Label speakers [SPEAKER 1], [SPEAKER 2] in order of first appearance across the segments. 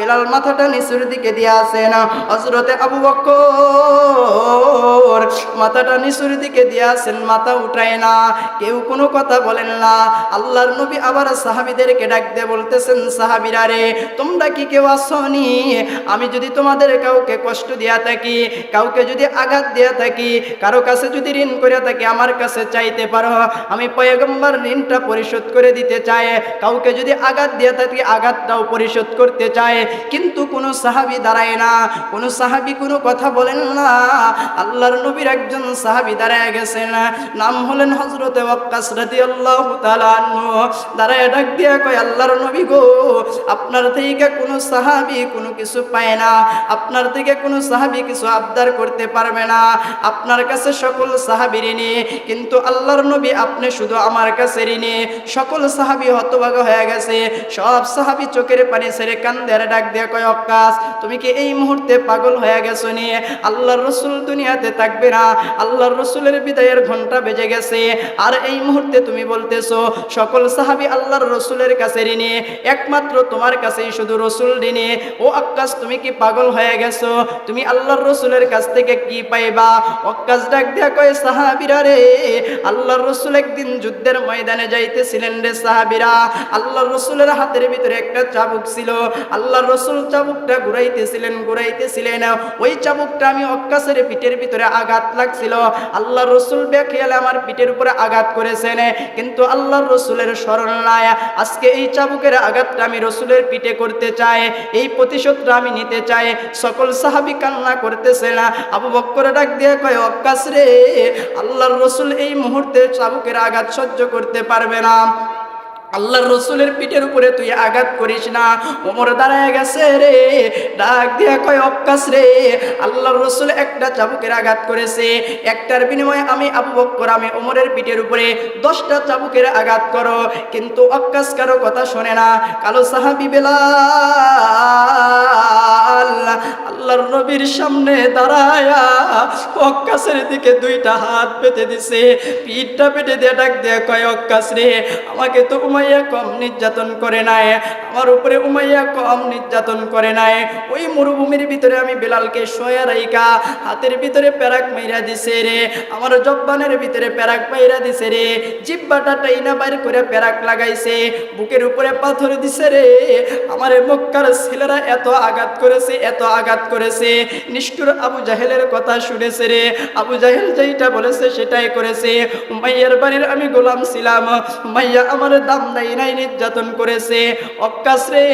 [SPEAKER 1] বেলাল মাথাটা নিচের দিকে দিয়ে আসেন। হযরতে আবু বকর মাথাটা নিচের দিকে দিয়ে আসেন, মাথা উঠায় না, কেউ কোনো কথা বলেন না। আল্লাহর নবী আবার সাহাবীদেরকে ডাক দিয়ে বলতেছেন, সাহাবীরা রে, তোমরা কি কেউ আসনি? আমি যদি তোমাদের কাউকে কষ্ট দিয়া থাকি, কাউকে যদি আঘাত দিয়া থাকি, কারো কাছে যদি ঋণ করে থাকি, আমার কাছে চাইতে পারো, আমি পয়গম্বর ঋণটা পরিশোধ করে দিতে চাই। কাউকে যদি আঘাত দিয়া থাকি, আঘাতটাও পরিশোধ করতে চায়। কিন্তু কোনো সাহাবী দাঁড়ায় না, কোনো সাহাবী কোনো কথা বলেন না। আল্লাহর নবীর একজন সাহাবী দাঁড়ায় গেছেন, নাম হলেন হযরতে ওয়াক্কাস রাদিয়াল্লাহু তাআলা আনহু। দাঁড়ায় ডাক দিয়া কয়, আল্লাহর নবী গো, আপনার থেকে কোনো সাহাবী কোনো কিছু পায় না, আপনার থেকে কোনো সাহাবী কিছু আবদার করতে পারবে না, আপনার কাছে সকল সাহাবী ঋণী, কিন্তু আল্লাহর নবী আপনি শুধু আমার কাছে ঋণী। সকল সাহাবী হতবাক হয়ে গেছে, সব সাহাবী চোখের পানি ছেড়ে কান্দে আর ডাক দিয়ে কয়, ওয়াক্কাস তুমি কি এই মুহূর্তে পাগল হয়ে গেছো নি? আল্লাহর রাসূল দুনিয়াতে থাকবে না, আল্লাহর রাসূলের বিদায়ের ঘন্টা বেজে গেছে, আর এই মুহূর্তে তুমি বলতেছো সকল সাহাবী আল্লাহর রাসূলের কাছে ঋণী, একমাত্র তোমার কাছেই শুধু রাসূল ঋণী। ও ওয়াক্কাস তুমি কি পাগল হয়ে গেছো? তুমি আল্লাহর রাসূলের কাছ থেকে কি পাইবা? ওয়াক্কাস ডাক দিয়া কয়, সাহাবীরা রে, আল্লাহর রাসূল একদিন যুদ্ধের ময়দানে যাইতেছিলেন রে সাহাবীরা, আল্লাহর রাসূলের হাতের ভিতরে একটা চাবুক ছিল, আল্লাহর রাসূল চাবুকটা ঘুরাইতেছিলেন, ওই চাবুকটা আমি ওয়াক্কাসের পিঠের ভিতরে আঘাত লাগছিল, আল্লাহর রাসূল বেখেয়ালে আমার পিঠের উপরে আঘাত করেছেন, কিন্তু আল্লাহর রাসূলের স্মরণ নাই। আজকে এই চাবুকের আঘাতটা আমি রাসূলের পিঠে করতে চাই, এই প্রতিশোধটা আমি নিতে চাই। সকল সাহাবী কান্না করতেছে না। আবু বকর ডাক দিয়ে কয়, ওয়াক্কাস রে, আল্লাহর রাসূল এই মুহূর্তে চাবুকের আঘাত সহ্য করতে পারবে না, আল্লাহর রাসূলের পিঠের উপরে তুই আঘাত করিস না। ওমর দাঁড়ায় গেছে রে, ডাক দিয়ে কয়, ওয়াক্কাস রে, আল্লাহর রাসূল একটা চাবুকের আঘাত করেছে, একটার বিনিময়ে আমি আবু বকর, আমি ওমরের পিঠের উপরে 10টা চাবুকের আঘাত করো। কিন্তু ওয়াক্কাস কারো কথা শোনে না। কালো সাহাবী বেলাল আল্লাহর নবীর সামনে দাঁড়ায়া ওয়াক্কাসের দিকে 2টা হাত পেতে দিছে, পিঠটা পেতে দিয়ে ডাক দিয়ে কয়, ওয়াক্কাস রে, আমাকে তো উমাইয়া কম নির্যাতন করে নাই, আমার উপরে উমাইয়া কম নির্যাতন করে নাই। ওই মরুভূমির ভিতরে আমি বেলালকে শোয়া রাইকা হাতের ভিতরে প্যারাক মাইরা দিছে রে, আমার জব্বানের ভিতরে প্যারাক মাইরা দিছে রে, জিহ্বাটা টাইনা বাইর করে প্যারাক লাগাইছে, বুকের উপরে পাথর দিছে রে। আমারে মক্কার ছেলেরা এত আঘাত করেছে, এত আঘাত করেছে, নিষ্ঠুর আবু জাহেলের কথা শুনেছে রে, আবু জাহেল যেটা বলেছে সেটাই করেছে। উমাইয়ার বাড়ির আমি গোলাম ছিলাম, উমাইয়া আমার দাম নাই নির্যাতন করেছে। ওয়াক্কাস রে,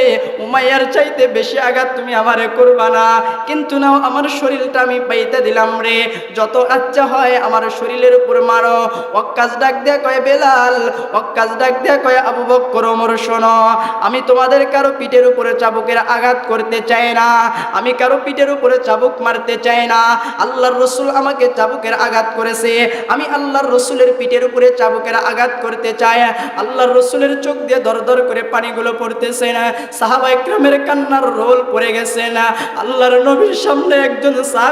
[SPEAKER 1] উমাইয়ার চাইতে বেশি আঘাত তুমি আমারে করবা না, কিন্তু নাও আমার শরীরটা আমি পাইতে দিলাম রে, যত আচ্ছা হয় আমার শরীরের উপর মারো। ওয়াক্কাস ডাক দেয়া কয়, বেলাল, ওয়াক্কাস ডাক দেয়া কয়, আবু বকর, ওমর শোনো, আমি তোমাদের কারো পিঠের উপরে চাবুকের আঘাত করতে চাই না, আমি কারো পিঠের উপরে চাবুক মারতে চাই না। আল্লাহর রাসূল আমাকে চাবুকের আঘাত করেছে, আমি আল্লাহর রাসূলের পিঠের উপরে চাবুকের আঘাত করতে চাই। আল্লাহর রাসূলের চোখ দিয়ে দরদর করে পানিগুলো পড়তেছে না, সাহাবা ইকরামের কান্নার রোল পড়ে গেছে না। আল্লাহর নবীর সামনে একজন সাহাবী